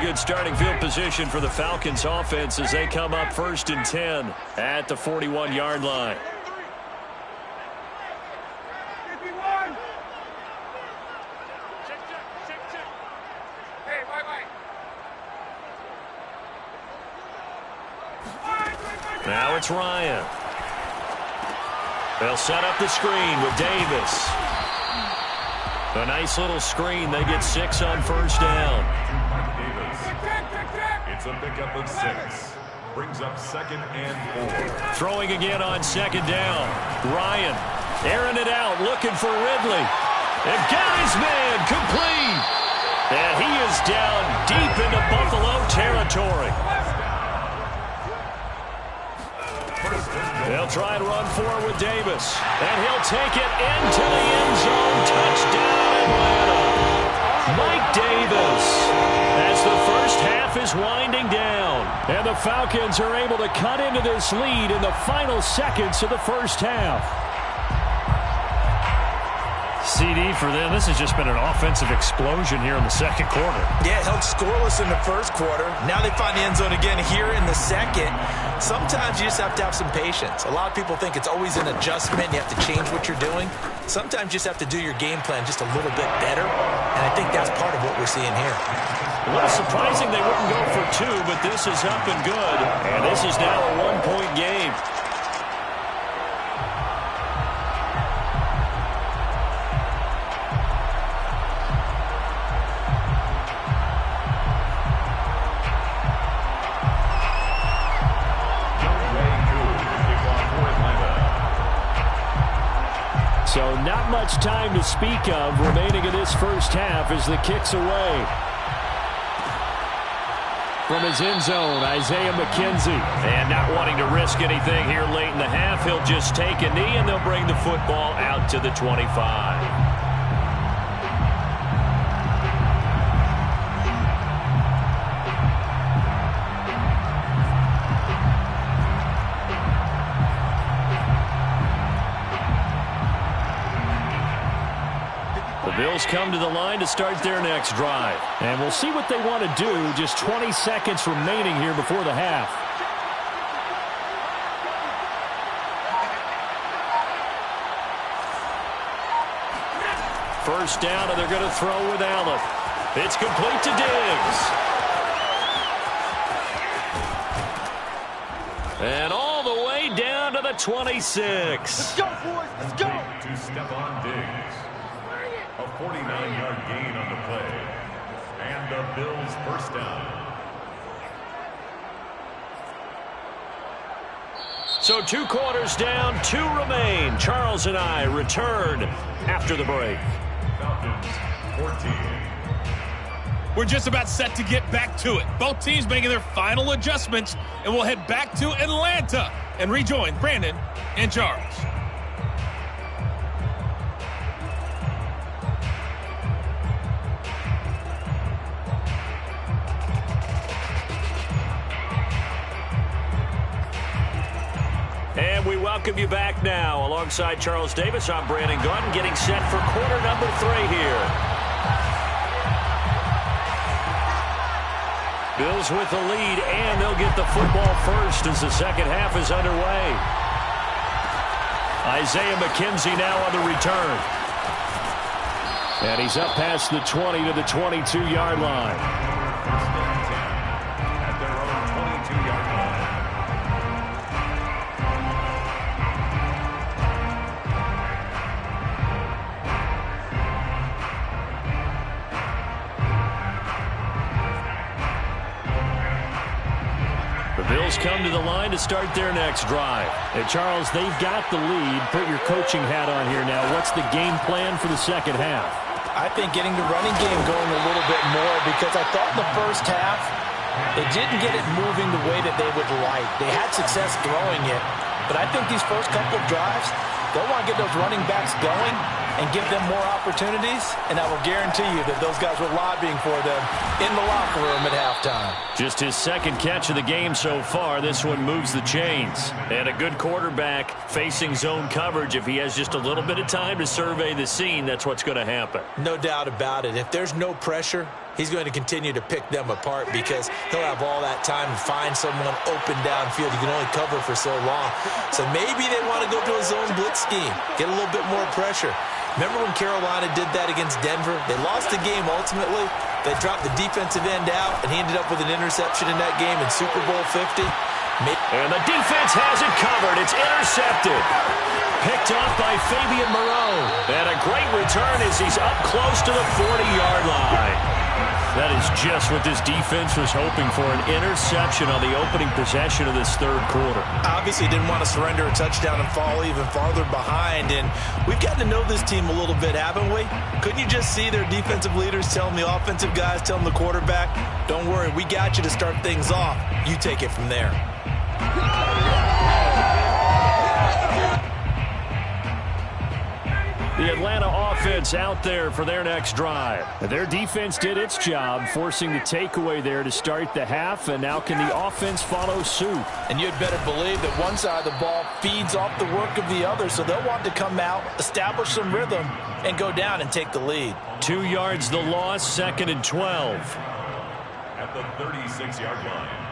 good starting field position for the Falcons offense as they come up 1st and 10 at the 41-yard line. Now it's Ryan. They'll set up the screen with Davis. A nice little screen. They get 6 on 1st down. It's a pickup of 6. Brings up 2nd and 4. Throwing again on 2nd down. Ryan airing it out, looking for Ridley. And got his man complete. And he is down deep into Buffalo territory. They'll try and run forward with Davis. And he'll take it into the end zone. Touchdown, Atlanta. Mike Davis, as the first half is winding down. And the Falcons are able to cut into this lead in the final seconds of the first half. CD for them. This has just been an offensive explosion here in the second quarter. Yeah, held scoreless in the first quarter. Now they find the end zone again here in the second. Sometimes you just have to have some patience. A lot of people think it's always an adjustment. You have to change what you're doing. Sometimes you just have to do your game plan just a little bit better. And I think that's part of what we're seeing here. A little surprising they wouldn't go for 2, but this is up and good. And this is now a 1-point game. So not much time to speak of remaining in this first half as the kick's away. From his end zone, Isaiah McKenzie. And not wanting to risk anything here late in the half, he'll just take a knee and they'll bring the football out to the 25. Bills come to the line to start their next drive. And we'll see what they want to do. Just 20 seconds remaining here before the half. First down, and they're going to throw with Allen. It's complete to Diggs. And all the way down to the 26. Let's go, boys. Let's go. To Stephon Diggs. A 49-yard gain on the play. And the Bills first down. So 2 quarters down, 2 remain. Charles and I return after the break. Falcons 14. We're just about set to get back to it. Both teams making their final adjustments, and we'll head back to Atlanta and rejoin Brandon and Charles. And we welcome you back now. Alongside Charles Davis, I'm Brandon Gunn, getting set for quarter number 3 here. Bills with the lead, and they'll get the football first as the second half is underway. Isaiah McKenzie now on the return. And he's up past the 20 to the 22-yard line. Bills come to the line to start their next drive. And Charles, they've got the lead. Put your coaching hat on here now. What's the game plan for the second half? I think getting the running game going a little bit more, because I thought in the first half they didn't get it moving the way that they would like. They had success throwing it, but I think these first couple of drives, they'll want to get those running backs going and give them more opportunities, and I will guarantee you that those guys were lobbying for them in the locker room at halftime. Just his second catch of the game so far. This one moves the chains. And a good quarterback facing zone coverage. If he has just a little bit of time to survey the scene, that's what's going to happen. No doubt about it. If there's no pressure, he's going to continue to pick them apart because he'll have all that time to find someone open downfield. You can only cover for so long. So maybe they want to go to a zone blitz scheme, get a little bit more pressure. Remember when Carolina did that against Denver? They lost the game ultimately. They dropped the defensive end out, and he ended up with an interception in that game in Super Bowl 50. And the defense has it covered. It's intercepted. Picked off by Fabian Moreau. And a great return as he's up close to the 40-yard line. That is just what this defense was hoping for, an interception on the opening possession of this third quarter. Obviously didn't want to surrender a touchdown and fall even farther behind. And we've gotten to know this team a little bit, haven't we? Couldn't you just see their defensive leaders telling the offensive guys, telling the quarterback, don't worry, we got you to start things off. You take it from there. The Atlanta offense out there for their next drive. Their defense did its job, forcing the takeaway there to start the half, and now can the offense follow suit? And you'd better believe that one side of the ball feeds off the work of the other, so they'll want to come out, establish some rhythm, and go down and take the lead. 2 yards the loss, 2nd and 12. At the 36-yard line.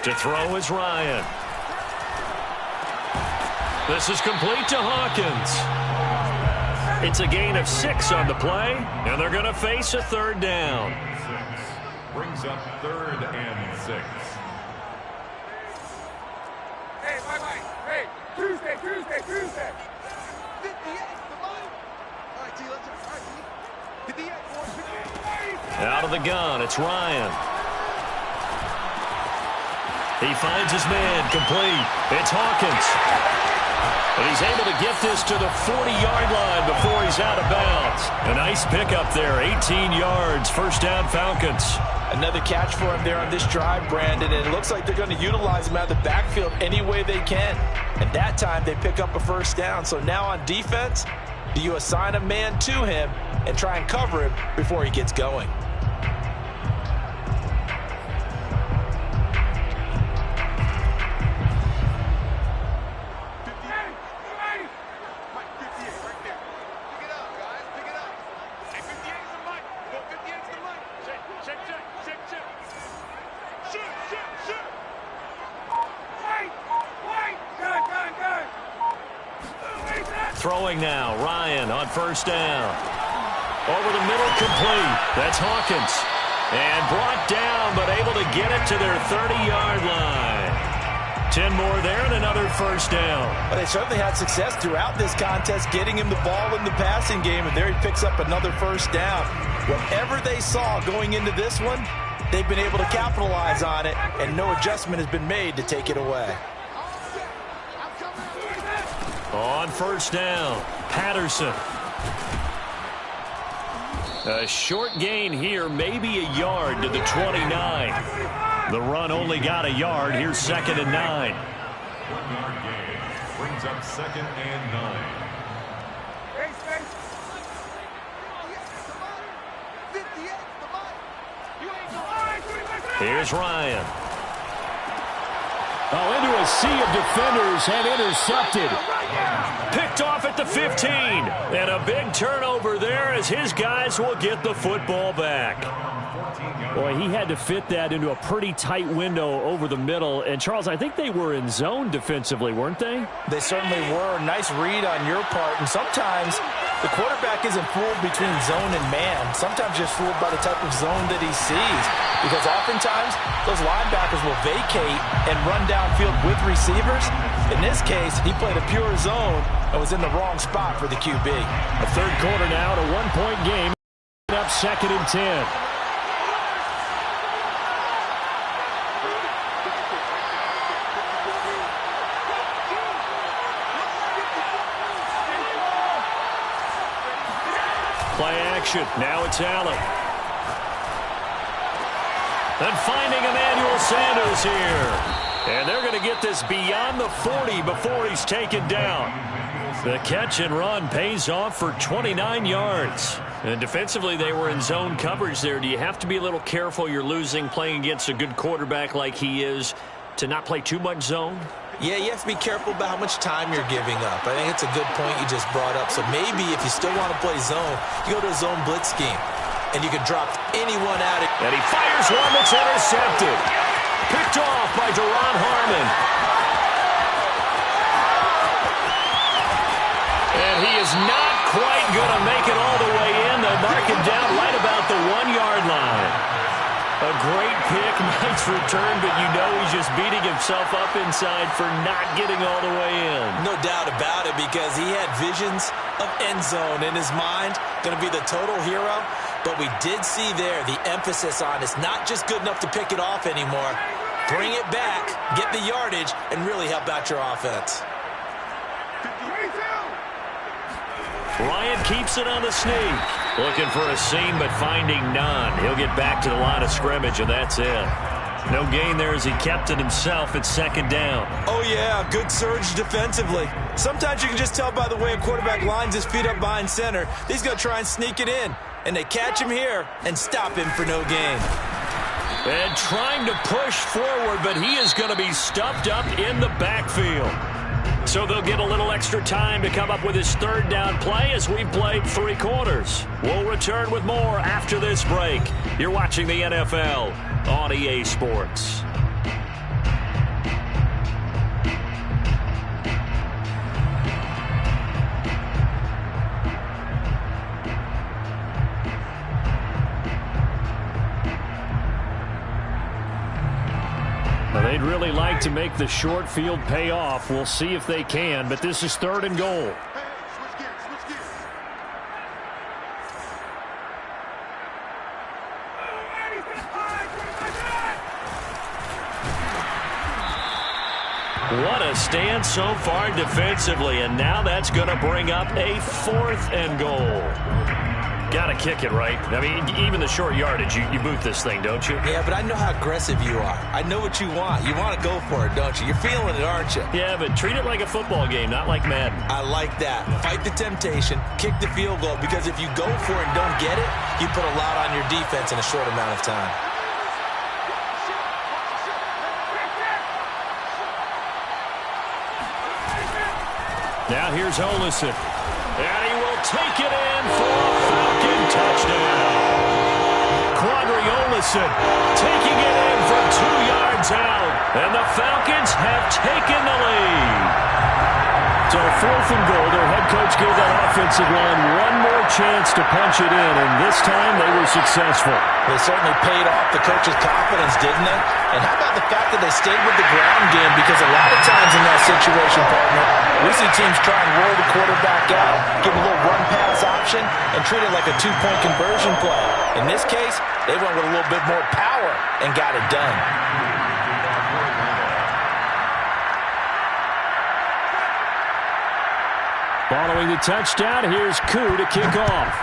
To throw is Ryan. This is complete to Hawkins. It's a gain of 6 on the play, and they're going to face a third down. 6 brings up 3rd and 6. Hey, Mike. Hey, Tuesday. 58, come on. All right, T, let's go. All right, T. 58, boys. Out of the gun, it's Ryan. He finds his man, complete. It's Hawkins. And he's able to get this to the 40-yard line before he's out of bounds. A nice pickup there, 18 yards, first down Falcons. Another catch for him there on this drive, Brandon, and it looks like they're going to utilize him out of the backfield any way they can. And that time they pick up a first down. So now on defense, do you assign a man to him and try and cover him before he gets going? Throwing now, Ryan on first down. Over the middle, complete. That's Hawkins. And brought down, but able to get it to their 30-yard line. 10 more there and another first down. Well, they certainly had success throughout this contest, getting him the ball in the passing game, and there he picks up another first down. Whatever they saw going into this one, they've been able to capitalize on it, and no adjustment has been made to take it away. On first down, Patterson. A short gain here, maybe a yard to the 29. The run only got a yard. Here's 2nd and 9. 1-yard gain brings up 2nd and 9. Here's Ryan. Oh, into a sea of defenders and intercepted. Picked off at the 15. And a big turnover there as his guys will get the football back. Boy, he had to fit that into a pretty tight window over the middle. And, Charles, I think they were in zone defensively, weren't they? They certainly were. Nice read on your part. And sometimes the quarterback isn't fooled between zone and man. Sometimes just fooled by the type of zone that he sees. Because oftentimes, those linebackers will vacate and run downfield with receivers. In this case, he played a pure zone and was in the wrong spot for the QB. A third quarter now, a one-point game. Up 2nd and 10. Play action. Now it's Allen. And finding Emmanuel Sanders here. And they're going to get this beyond the 40 before he's taken down. The catch and run pays off for 29 yards. And defensively, they were in zone coverage there. Do you have to be a little careful? You're losing playing against a good quarterback like he is to not play too much zone? Yeah, you have to be careful about how much time you're giving up. I think it's a good point you just brought up. So maybe if you still want to play zone, you go to a zone blitz scheme. And you can drop anyone out. And he fires one that's intercepted. Picked off by Deron Harmon. And he is not quite going to make it all the way in. They'll mark him down right about the 1-yard line. A great pick, nice return, but you know he's just beating himself up inside for not getting all the way in. No doubt about it, because he had visions of end zone in his mind. Going to be the total hero. But we did see there the emphasis on it's not just good enough to pick it off anymore. Bring it back, get the yardage, and really help out your offense. Ryan keeps it on the sneak. Looking for a seam, but finding none. He'll get back to the line of scrimmage, and that's it. No gain there as he kept it himself at second down. Oh, yeah, good surge defensively. Sometimes you can just tell by the way a quarterback lines his feet up behind center. He's going to try and sneak it in. And they catch him here and stop him for no gain. And trying to push forward, but he is going to be stuffed up in the backfield. So they'll get a little extra time to come up with his third down play as we've played 3 quarters. We'll return with more after this break. You're watching the NFL on EA Sports. They'd really like to make the short field pay off. We'll see if they can, but this is 3rd and goal. What a stand so far defensively, and now that's going to bring up a 4th and goal. Got to kick it, right? I mean, even the short yardage, you boot this thing, don't you? Yeah, but I know how aggressive you are. I know what you want. You want to go for it, don't you? You're feeling it, aren't you? Yeah, but treat it like a football game, not like Madden. I like that. Fight the temptation, kick the field goal, because if you go for it and don't get it, you put a lot on your defense in a short amount of time. Now here's Olison. And he will take it in for a Falcon touchdown. Quadri Olison taking it in from 2 yards out. And the Falcons have taken the lead. So 4th and goal, their head coach gave that offensive line one more chance to punch it in, and this time they were successful. They certainly paid off the coach's confidence, didn't they? And how about the fact that they stayed with the ground game? Because a lot of times in that situation, partner, we see teams try and roll the quarterback out, give him a little run-pass option, and treat it like a 2-point conversion play. In this case, they went with a little bit more power and got it done. Following the touchdown, here's Koo to kick off.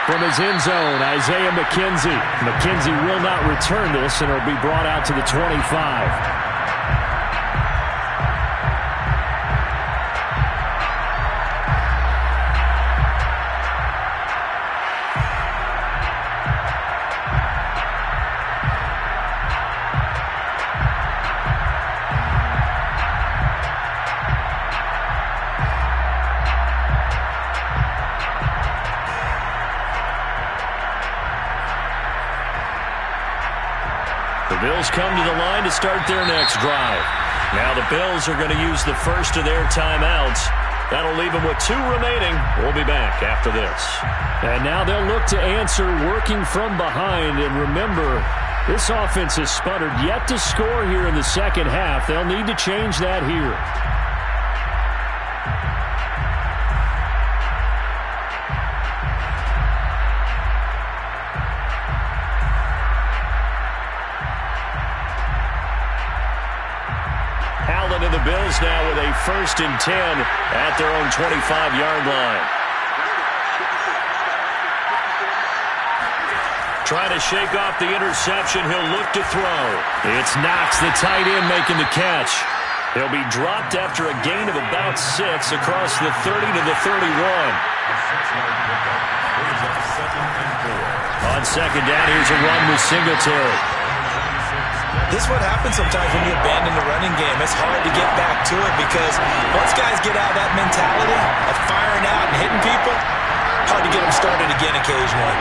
From his end zone, Isaiah McKenzie. McKenzie will not return this, and it'll be brought out to the 25. Bills come to the line to start their next drive. Now the Bills are going to use the first of their timeouts. That'll leave them with 2 remaining. We'll be back after this. And now they'll look to answer working from behind. And remember, this offense has sputtered yet to score here in the second half. They'll need to change that here. The Bills now with a 1st and 10 at their own 25-yard line. trying to shake off the interception. He'll look to throw. It's Knox, the tight end, making the catch. He'll be dropped after a gain of about 6 across the 30 to the 31. On second down, here's a run with Singletary. This is what happens sometimes when you abandon the running game. It's hard to get back to it because once guys get out of that mentality of firing out and hitting people, hard to get them started again occasionally.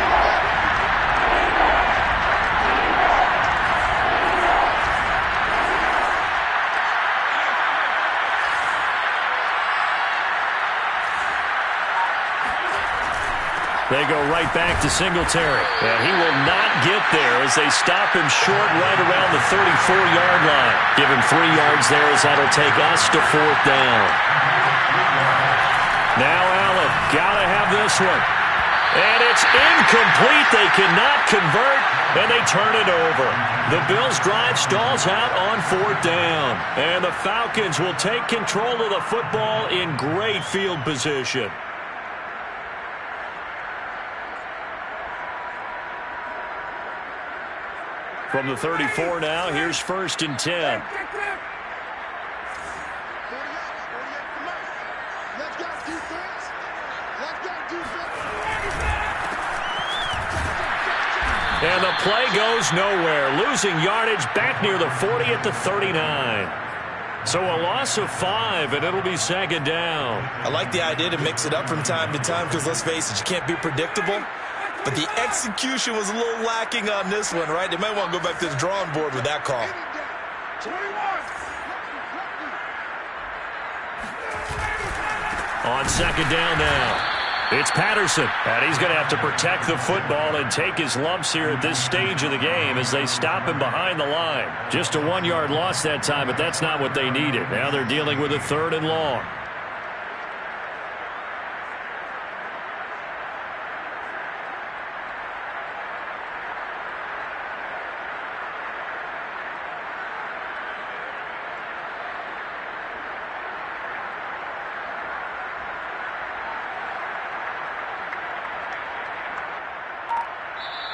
They go right back to Singletary. And he will not get there as they stop him short right around the 34-yard line. Give him 3 yards there as that'll take us to 4th down. Now Allen, gotta have this one. And it's incomplete. They cannot convert, and they turn it over. The Bills' drive stalls out on 4th down. And the Falcons will take control of the football in great field position. From the 34 now, here's 1st and 10. Let's go, defense. Let's go, defense. And the play goes nowhere. Losing yardage back near the 40 at the 39. So a loss of 5, and it'll be 2nd down. I like the idea to mix it up from time to time because, let's face it, you can't be predictable. But the execution was a little lacking on this one, right? They might want to go back to the drawing board with that call. On 2nd down now, it's Patterson. And he's going to have to protect the football and take his lumps here at this stage of the game as they stop him behind the line. Just a 1-yard loss that time, but that's not what they needed. Now they're dealing with a 3rd and long.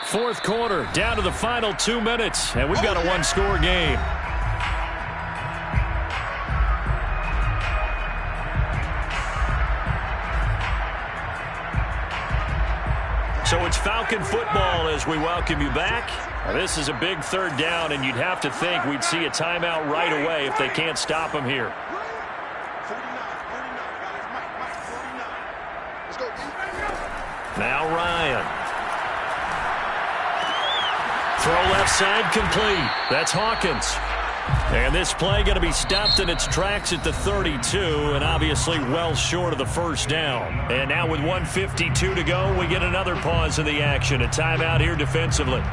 Fourth quarter, down to the final 2 minutes, and we've got a 1-score game. So it's Falcon football as we welcome you back. Now, this is a big 3rd down, and you'd have to think we'd see a timeout right away if they can't stop them here. 49, guys. Mike, 49. Let's go, defense. Now Ryan. Throw left side complete. That's Hawkins. And this play going to be stopped in its tracks at the 32, and obviously well short of the 1st down. And now with 1:52 to go, we get another pause in the action. A timeout here defensively. Young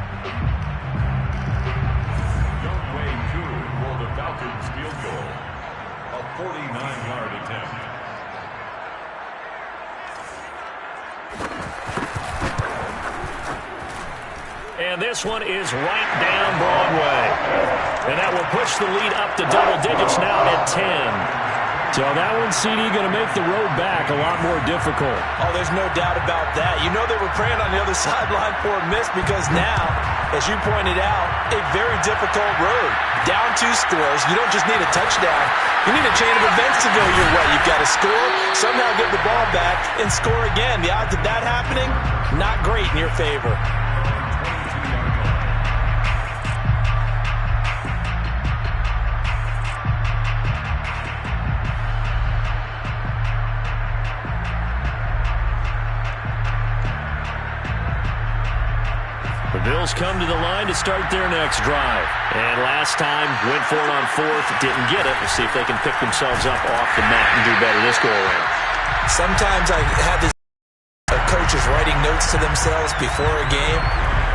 way 2 for the Falcons field goal. A 49-yard attempt. And this one is right down Broadway. And that will push the lead up to double digits now at 10. So that one, CD, going to make the road back a lot more difficult. Oh, there's no doubt about that. You know they were praying on the other sideline for a miss because now, as you pointed out, a very difficult road. Down 2 scores. You don't just need a touchdown. You need a chain of events to go your way. You've got to score, somehow get the ball back, and score again. The odds of that happening, not great in your favor. The Bills come to the line to start their next drive. And last time, went for it on 4th, didn't get it. We'll see if they can pick themselves up off the mat and do better this go-around. Sometimes I have this coaches writing notes to themselves before a game,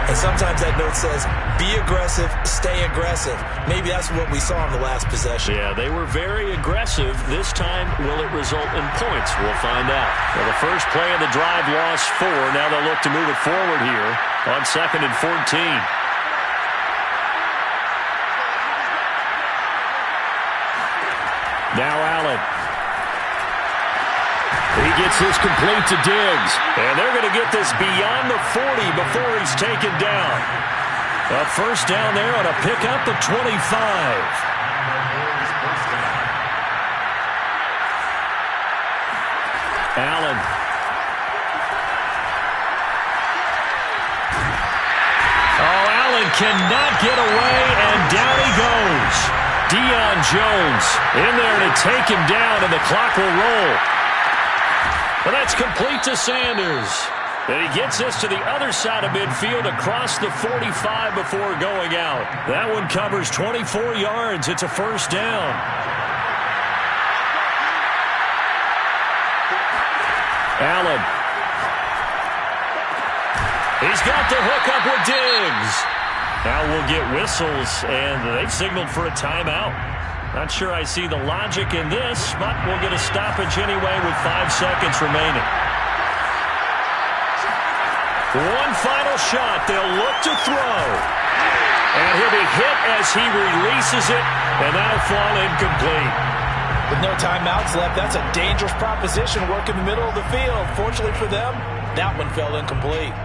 and sometimes that note says, be aggressive, stay aggressive. Maybe that's what we saw in the last possession. Yeah, they were very aggressive. This time, will it result in points? We'll find out. Well, the first play of the drive lost 4. Now they'll look to move it forward here on 2nd and 14. Now Allen. He gets this complete to Diggs. And they're going to get this beyond the 40 before he's taken down. A first down there on a pickup at 25. Allen. Oh, Allen cannot get away, and down he goes. Deion Jones in there to take him down, and the clock will roll. Well, that's complete to Sanders. And he gets this to the other side of midfield across the 45 before going out. That one covers 24 yards. It's a first down. Allen. He's got the hookup with Diggs. Now we'll get whistles, and they've signaled for a timeout. Not sure I see the logic in this, but we'll get a stoppage anyway with 5 seconds remaining. One final shot. They'll look to throw. And he'll be hit as he releases it, and that'll fall incomplete. With no timeouts left, that's a dangerous proposition, work in the middle of the field. Fortunately for them, that one fell incomplete.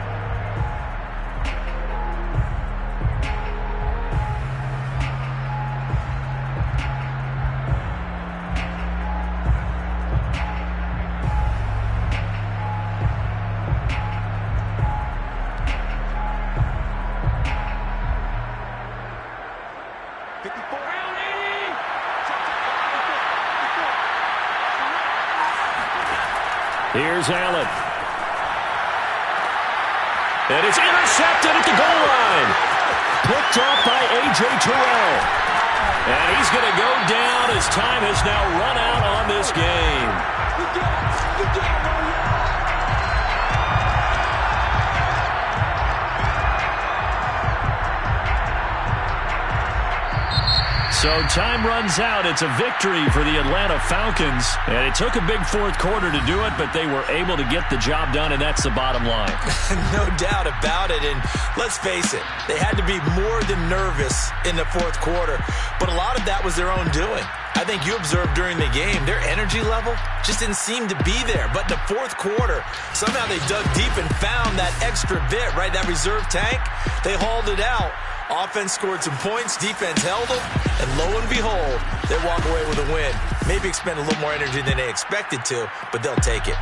Here's Allen. And it's intercepted at the goal line. Picked off by A.J. Terrell. And he's going to go down as time has now run out on this game. So time runs out. It's a victory for the Atlanta Falcons. And it took a big fourth quarter to do it, but they were able to get the job done, and that's the bottom line. No doubt about it. And let's face it, they had to be more than nervous in the fourth quarter. But a lot of that was their own doing. I think you observed during the game, their energy level just didn't seem to be there. But in the fourth quarter, somehow they dug deep and found that extra bit, right? That reserve tank. They hauled it out. Offense scored some points, defense held them, and lo and behold, they walk away with a win. Maybe expend a little more energy than they expected to, but they'll take it.